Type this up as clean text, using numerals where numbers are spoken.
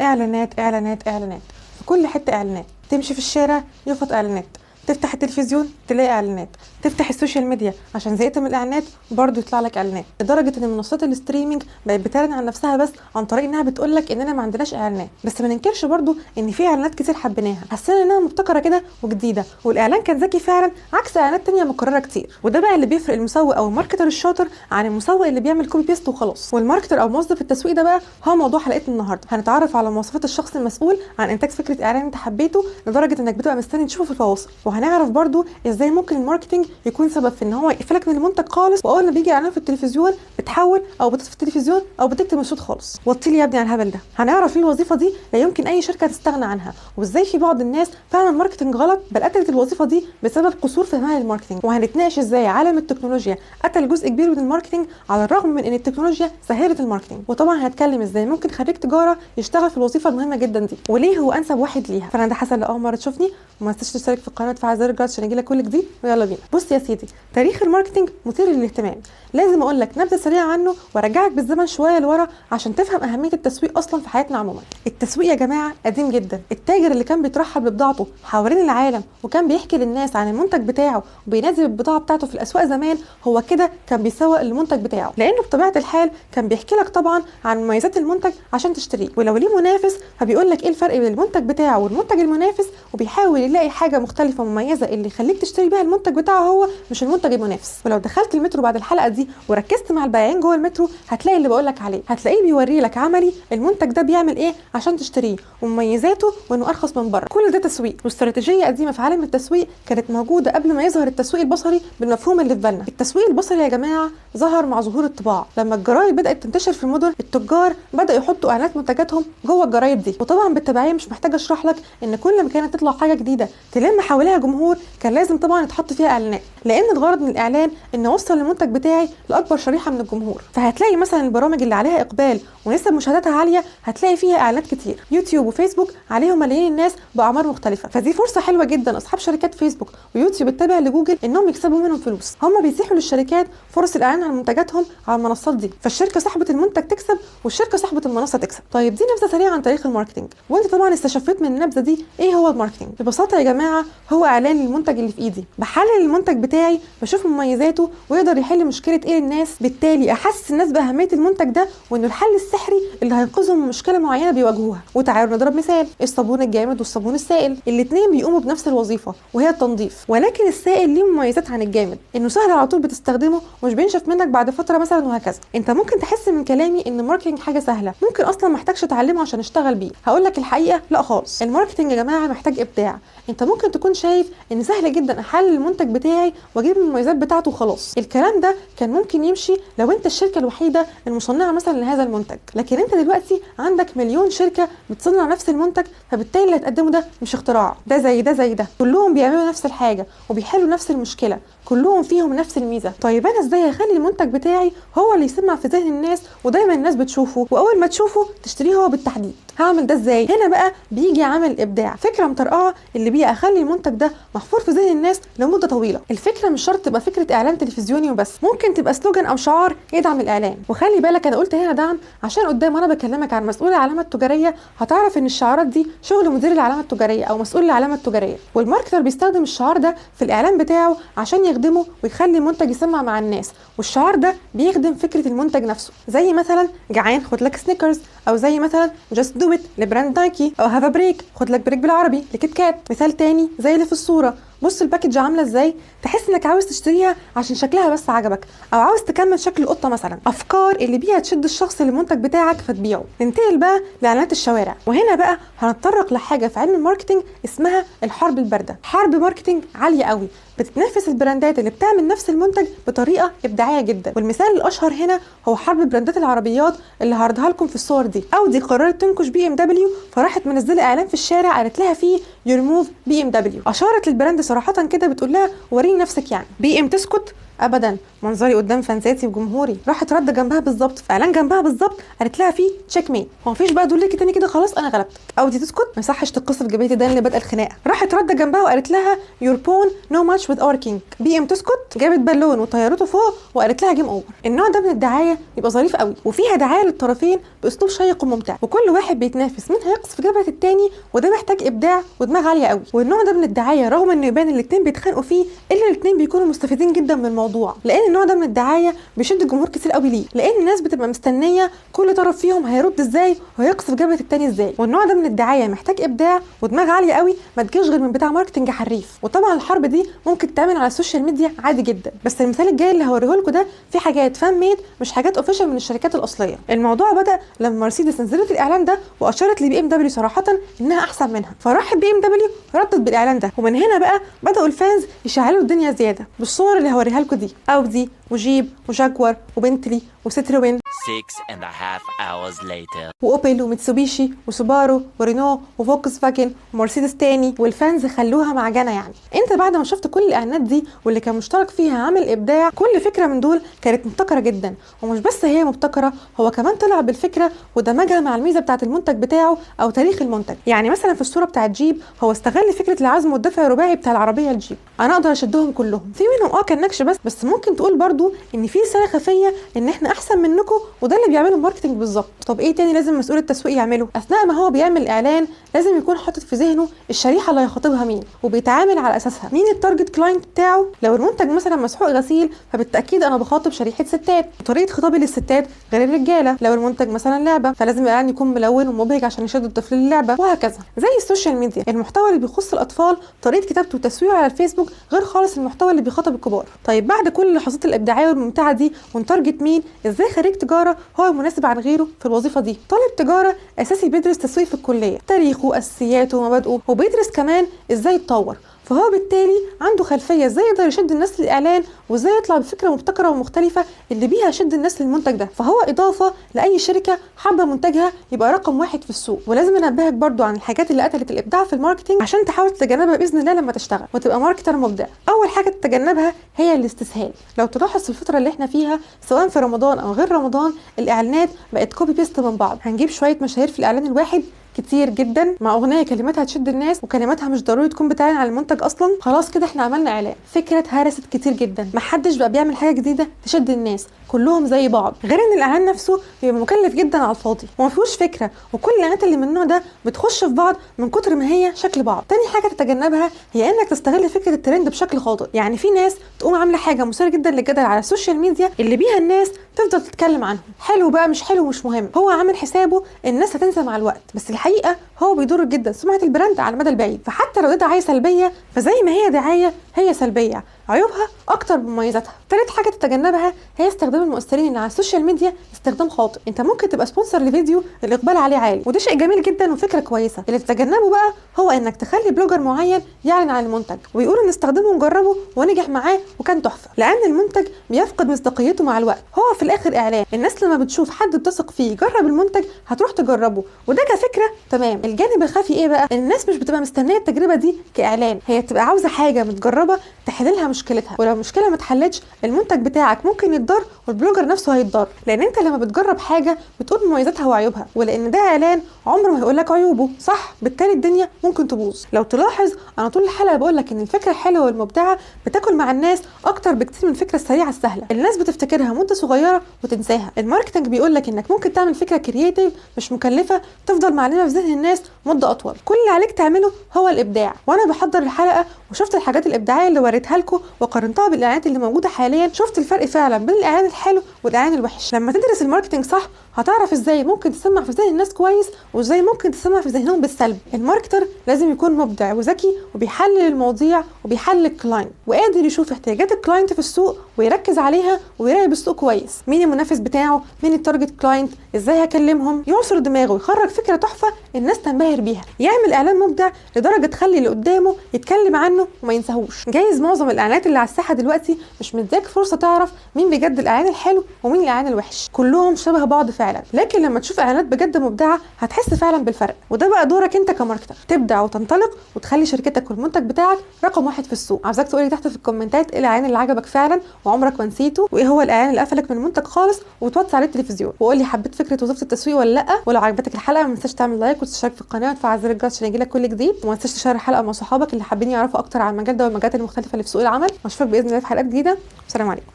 اعلانات اعلانات اعلانات، في كل حته اعلانات. تمشي في الشارع يفط اعلانات، تفتح التلفزيون تلاقي اعلانات، تفتح السوشيال ميديا عشان زهقت من الاعلانات برضو يطلع لك اعلانات. لدرجه ان منصات الاستريمنج بقت بتعلن عن نفسها بس عن طريق انها بتقول لك اننا ما عندناش اعلانات. بس ما ننكرش برضو ان في اعلانات كتير حبيناها، حسينا انها مبتكره كده وجديده، والاعلان كان ذكي فعلا عكس اعلانات تانية مكرره كتير. وده بقى اللي بيفرق المسوق او الماركتر الشاطر عن المسوق اللي بيعمل كوبي بيست وخلاص. والماركتر او موظف التسويق ده بقى هو موضوع حلقتنا النهارده. هنتعرف على مواصفات الشخص المسؤول عن انتاج فكره اعلان انت حبيته لدرجه انك بتبقى مستني تشوفه في الفواصل، وهنعرف برضو ازاي ممكن الماركتنج يكون سبب في ان هو يقفلك من المنتج خالص، واول ما بيجي اعلان في التلفزيون بتحول او بتطفي التلفزيون او بتكتم الصوت خالص. وطي لي يا ابني على الهبل ده. هنعرف ليه الوظيفه دي لا يمكن اي شركه تستغنى عنها، وازاي في بعض الناس فعلا الماركتنج غلط بل قتلت الوظيفه دي بسبب قصور فهمها للماركتنج. وهنتناقش ازاي عالم التكنولوجيا قتل جزء كبير من الماركتنج على الرغم من ان التكنولوجيا سهلت الماركتنج. وطبعا هنتكلم ازاي ممكن خريج تجاره يشتغل في الوظيفه المهمه جدا دي وليه هو انسب واحد ليها. فانا ده حسن، اول مره تشوفني وما تنساش تشترك في القناه وتفعل زر الجرس عشان يجيلك كل جديد. ويلا بينا. بص يا سيدي، تاريخ الماركتنج مثير للاهتمام. لازم اقول لك نبذه سريعه عنه وارجعك بالزمن شويه لورا عشان تفهم اهميه التسويق اصلا في حياتنا عموما. التسويق يا جماعه قديم جدا. التاجر اللي كان بيترحل ببضاعته حوالين العالم وكان بيحكي للناس عن المنتج بتاعه وبينزل البضاعه بتاعته في الاسواق زمان، هو كده كان بيسوق المنتج بتاعه، لانه بطبيعه الحال كان بيحكي لك طبعا عن مميزات المنتج عشان تشتريه، ولو ليه منافس فبيقول لك ايه الفرق بين المنتج بتاعه والمنتج المنافس، وبيحاول يلاقي حاجه مختلفه مميزه اللي يخليك تشتري بيها المنتج بتاعه هو مش المنتج المنافس. ولو دخلت المترو بعد الحلقه دي وركزت مع البائعين جوه المترو هتلاقي اللي بقول لك عليه، هتلاقيه بيوري لك عملي المنتج ده بيعمل ايه عشان تشتريه ومميزاته وانه ارخص من بره. كل ده تسويق واستراتيجيه قديمه في عالم التسويق كانت موجوده قبل ما يظهر التسويق البصري بالمفهوم اللي في بالنا. التسويق البصري يا جماعه ظهر مع ظهور الطباعه. لما الجرايد بدات تنتشر في المدن التجار بداوا يحطوا اعلانات منتجاتهم جوه الجرايد دي، وطبعا بالتبعيه مش محتاجه اشرح لك ان كل ما كانت تطلع حاجه جديده تلم حواليها جمهور كان لازم طبعا يتحط فيها اعلانات، لان الغرض من الاعلان ان اوصل المنتج بتاعي لاكبر شريحه من الجمهور. فهتلاقي مثلا البرامج اللي عليها اقبال ونسب مشاهداتها عاليه هتلاقي فيها اعلانات كتير. يوتيوب وفيسبوك عليهم ملايين الناس باعمار مختلفه، فدي فرصه حلوه جدا اصحاب شركات فيسبوك ويوتيوب التابع لجوجل انهم يكسبوا منهم فلوس. هم بيتيحوا للشركات فرص الاعلان عن منتجاتهم على المنصات دي، فالشركه صاحبه المنتج تكسب والشركه صاحبه المنصه تكسب. طيب دي نبذه سريعه عن تاريخ الماركتنج، وانت طبعا استشفيت من النبذه دي ايه هو الماركتنج. ببساطه يا جماعه هو اعلان للمنتج اللي في ايدي، بحلل المنتج بتاعي بشوف مميزاته ويقدر يحل مشكله ايه للناس، بالتالي احسس الناس باهميه المنتج ده وانه الحل السحري اللي هينقذهم من مشكله معينه بيواجهوها. وتعالوا نضرب مثال، الصابون الجامد والصابون السائل، الاثنين بيقوموا بنفس الوظيفه وهي التنظيف، ولكن السائل ليه مميزات عن الجامد، انه سهل على طول بتستخدمه ومش بينشف منك بعد فتره مثلا وهكذا. انت ممكن تحس من كلامي ان الماركتنج حاجه سهله ممكن اصلا ما احتاجش اتعلمه عشان اشتغل بيه. هقول لك الحقيقه لا خالص، الماركتنج يا جماعه محتاج ابداع. انت ممكن تكون شايف ان سهل جدا احلل المنتج بتاعي واجيب المميزات بتاعته وخلاص. الكلام ده كان ممكن يمشي لو انت الشركه الوحيده المصنعه مثلا لهذا المنتج، لكن انت دلوقتي عندك مليون شركه بتصنع نفس المنتج، فبالتالي اللي هتقدمه ده مش اختراع، ده زي ده زي ده، كلهم بيعملوا نفس الحاجه وبيحلوا نفس المشكله، كلهم فيهم نفس الميزه. طيب انا ازاي اخلي المنتج بتاعي هو اللي يسمع في ذهن الناس ودايما الناس بتشوفه واول ما تشوفه تشتريه هو بالتحديد؟ هعمل ده ازاي؟ هنا بقى بيجي عمل ابداع، فكره مطرقعه اللي بيها اخلي المنتج ده محفور في ذهن الناس لمده طويله. الفكره مش شرط تبقى فكره اعلان تلفزيوني وبس، ممكن تبقى سلوجان او شعار يدعم الاعلان. وخلي بالك انا قلت هنا دعم عشان قدام وانا بكلمك عن مسؤول العلامه التجاريه هتعرف ان الشعارات دي شغل مدير العلامه التجاريه او مسؤول العلامه التجاريه، والماركتر بيستخدم الشعار ده في الاعلان بتاعه عشان يخدمه ويخلي المنتج يسمع مع الناس، والشعار ده بيخدم فكره المنتج نفسه، زي مثلا جعان خد لك سنيكرز، او زي مثلا جاست دو ات لبراند نايكي، او هاف بريك خد لك بريك بالعربي لكيت كات. مثال تاني زي اللي في الصوره، بص الباكج عامله ازاي، تحس انك عاوز تشتريها عشان شكلها بس عجبك او عاوز تكمل شكل القطه مثلا. افكار اللي بيها تشد الشخص للمنتج بتاعك فتبيعه. ننتقل بقى لاعلانات الشوارع، وهنا بقى هنتطرق لحاجه في علم الماركتنج اسمها الحرب البارده. حرب ماركتنج عاليه قوي بتتنافس البراندات اللي بتعمل نفس المنتج بطريقه ابداعيه جدا، والمثال الاشهر هنا هو حرب براندات العربيات اللي هعرضها لكم في الصور دي. اودي قررت تنكش بي ام دبليو، فراحت منزله اعلان في الشارع قالت لها فيه يور موف بي ام دبليو، اشارت للبراند صراحه كده بتقول لها وريني نفسك، يعني بي ام تسكت ابدا، منظري قدام فانزاتي وجمهوري. راحت رد جنبها بالظبط في اعلان جنبها بالظبط، قالت لها فيه تشيك ميت، هو مفيش بقى دول ليكي تاني كده، خلاص انا غلبتك. او دي تسكت، ما يصحش تقص في جبهتي ده اللي بدأ الخناقه. راحت رد جنبها وقالت لها يور بون نو ماتش وذ اور كينج. بي ام تسكت، جابت بالون وطيرته فوق وقالت لها جيم اوفر. النوع ده من الدعايه بيبقى ظريف قوي، وفيها دعايه للطرفين باسلوب شيق وممتع، وكل واحد بيتنافس مين هيقص في جبهه التاني، وده محتاج ابداع ودماغ عاليه قوي. والنوع ده من الدعايه رغم انه يبان الاثنين بيتخانقوا فيه، الا الاثنين بيكونوا مستفيدين جدا من الموضوع، لان النوع ده من الدعايه بيشد الجمهور كتير قوي ليه، لان الناس بتبقى مستنيه كل طرف فيهم هيرد ازاي وهيقص في جبهه التاني ازاي. والنوع ده من الدعايه محتاج ابداع ودماغ عاليه قوي، ما تجيش غير من بتاع ماركتنج حريف. وطبعا الحرب دي ممكن تتعمل على السوشيال ميديا عادي جدا، بس المثال الجاي اللي هوريه لكم ده في حاجات فان ميد مش حاجات اوفيشال من الشركات الاصليه. الموضوع بدا لما مرسيدس نزلت الاعلان ده واشارت لبي ام دبليو صراحه انها احسن منها، فراحت بي ام دبليو ردت بالاعلان ده. ومن هنا بقى بداوا الفانز يشعلوا الدنيا زياده بالصور اللي هوريها لكم دي، اودي وجيب وجاكوار وبنتلي وستروين 6.5 hours later. واوبل وميتسوبيشي وسوبارو ورينو وفوكس فاجن ومرسيدس تاني، والفانز خلوها معجنه. يعني انت بعد ما شفت كل الاعلانات دي واللي كان مشترك فيها عامل ابداع، كل فكره من دول كانت مبتكره جدا، ومش بس هي مبتكره، هو كمان طلع بالفكره ودمجها مع الميزه بتاعه المنتج بتاعه او تاريخ المنتج. يعني مثلا في الصوره بتاعه جيب هو استغل فكره العزم والدفع الرباعي بتاع العربيه الجيب. انا اقدر اشدهم كلهم، في منهم كان نكش بس ممكن تقول برضو ان في رساله خفيه ان احنا احسن منكم، وده اللي بيعمله الماركتنج بالظبط. طب ايه تاني لازم مسؤول التسويق يعمله؟ اثناء ما هو بيعمل الاعلان لازم يكون حاطط في ذهنه الشريحه اللي هيخاطبها مين، وبيتعامل على اساسها. مين التارجت كلاينت بتاعه؟ لو المنتج مثلا مسحوق غسيل فبالتاكيد انا بخاطب شريحه ستات، وطريقه خطابي للستات غير الرجاله. لو المنتج مثلا لعبه فلازم الاعلان يكون ملون ومبهج عشان يشد الطفل للعبه، وهكذا. زي السوشيال ميديا، المحتوى اللي بيخص الاطفال طريقه كتابته وتسويقه على الفيسبوك غير خالص المحتوى اللي بيخاطب الكبار. طيب بعد كل اللحظات الابداعيه والممتعه دي ونتارجت مين، ازاي خريج تجاره هو مناسب عن غيره في الوظيفه دي؟ طالب تجاره اساسي بيدرس تسويق في الكليه، تاريخه اساسياته ومبادئه، وبيدرس كمان ازاي يتطور، فهو بالتالي عنده خلفيه ازاي يقدر يشد الناس للاعلان وازاي يطلع بفكره مبتكره ومختلفه اللي بيها يشد الناس للمنتج ده. فهو اضافه لاي شركه حابه منتجها يبقى رقم واحد في السوق. ولازم انبهك برضو عن الحاجات اللي قتلت الابداع في الماركتنج عشان تحاول تتجنبها باذن الله لما تشتغل وتبقى ماركتر مبدع. اول حاجه تتجنبها هي الاستسهال. لو تلاحظ في الفتره اللي احنا فيها سواء في رمضان او غير رمضان، الاعلانات بقت كوبي بيست من بعض. هنجيب شويه مشاهير في الاعلان الواحد كتير جدا مع اغنيه كلماتها تشد الناس وكلماتها مش ضروري تكون بتعلن على المنتج اصلا، خلاص كده احنا عملنا اعلان. فكره هرست كتير جدا، محدش بقى بيعمل حاجه جديده تشد الناس، كلهم زي بعض. غير ان الاعلان نفسه بيبقى مكلف جدا على الفاضي وما فيهوش فكره، وكل الاعلانات اللي من النوع ده بتخش في بعض من كتر ما هي شكل بعض. تاني حاجه تتجنبها هي انك تستغل فكره الترند بشكل خاطئ. يعني في ناس تقوم عامله حاجه مثيره جدا للجدل على السوشيال ميديا اللي بيها الناس تفضل تتكلم عنهم، حلو بقى مش حلو مش مهم، هو عامل حسابه الناس هتنسى مع الوقت، بس الحقيقه هو بيضر جدا سمعه البراند على المدى البعيد. فحتى لو دي دعايه سلبيه فزي ما هي دعايه هي سلبيه، عيوبها اكتر من مميزاتها. ثالث حاجه تتجنبها هي استخدام المؤثرين اللي على السوشيال ميديا استخدام خاطئ. انت ممكن تبقى سبونسر لفيديو الاقبال عليه عالي، وده شيء جميل جدا وفكره كويسه. اللي تتجنبه بقى هو انك تخلي بلوجر معين يعلن عن المنتج ويقول ان استخدمه ونجربه ونجح معاه وكان تحفه، لان المنتج بيفقد مصداقيته مع الوقت. هو في الاخر اعلان، الناس لما بتشوف حد بتثق فيه جرب المنتج هتروح تجربه، وده كفكره تمام. الجانب الخفي ايه بقى؟ الناس مش بتبقى مستنيه التجربه دي كاعلان، هي بتبقى عاوزه حاجه متجربه تحل لها مشكلتها، ولو المشكله ما اتحلتش المنتج بتاعك ممكن يتضر والبلوجر نفسه هيتضر، لان انت لما بتجرب حاجه بتقول مميزاتها وعيوبها، ولان ده اعلان عمره ما هيقول لك عيوبه، صح؟ بالتالي الدنيا ممكن تبوظ. لو تلاحظ انا طول الحلقه بقول لك ان الفكره الحلوه والمبدعه بتاكل مع الناس اكتر بكتير من الفكره السريعه السهله. الناس بتفتكرها مده صغيره وتنساها. الماركتنج بيقول لك انك ممكن تعمل فكره كرييتيف مش مكلفه تفضل معلمه في ذهن الناس مده اطول. كل اللي عليك تعمله هو الابداع. وانا بحضر الحلقه وشفت الحاجات الابداعيه اللي وريتها لكم وقارنتها بالاعلانات اللي موجوده حاليا، شفت الفرق فعلا بين الاعلان الحلو والاعلان الوحش. لما تدرس الماركتنج صح هتعرف ازاي ممكن تسمع في ذهن الناس كويس وازاي ممكن تسمع في ذهنهم بالسلب. الماركتر لازم يكون مبدع وذكي وبيحلل المواضيع وبيحلل الكلاينت وقادر يشوف احتياجات الكلاينت في السوق ويركز عليها ويراقب السوق كويس، مين المنافس بتاعه، مين التارجت كلاينت، ازاي هكلمهم، يعصر دماغه ويخرج فكره تحفه الناس تنبهر بيها، يعمل اعلان مبدع لدرجه تخلي اللي قدامه يتكلم عنه وما ينساهوش. جايز معظم الاعلانات الاعلانات اللي على الساحه دلوقتي مش مديك فرصه تعرف مين بجد الاعلان الحلو ومين الاعلان الوحش، كلهم شبه بعض فعلا. لكن لما تشوف اعلانات بجد مبدعه هتحس فعلا بالفرق، وده بقى دورك انت كماركتر، تبدع وتنطلق وتخلي شركتك والمنتج بتاعك رقم 1 في السوق. عاوزاك تقولي تحت في الكومنتات ايه الاعلان اللي عجبك فعلا وعمرك ما نسيته، وايه هو الاعلان اللي قفلك من المنتج خالص وتوطي عليه التلفزيون، وقولي حبيت فكره وظيفه التسويق ولا لا. ولو عجبتك الحلقه ما تنساش تعمل لايك وتشترك في القناه وتفعل زر الجرس عشان يجيلك كل جديد، وما تنساش تشارك الحلقه مع صحابك اللي حابين يعرفوا اكتر عن المجال ده والمجالات المختلفه اللي في سوق العمل. واشوفك باذن الله في حلقات جديده. السلام عليكم.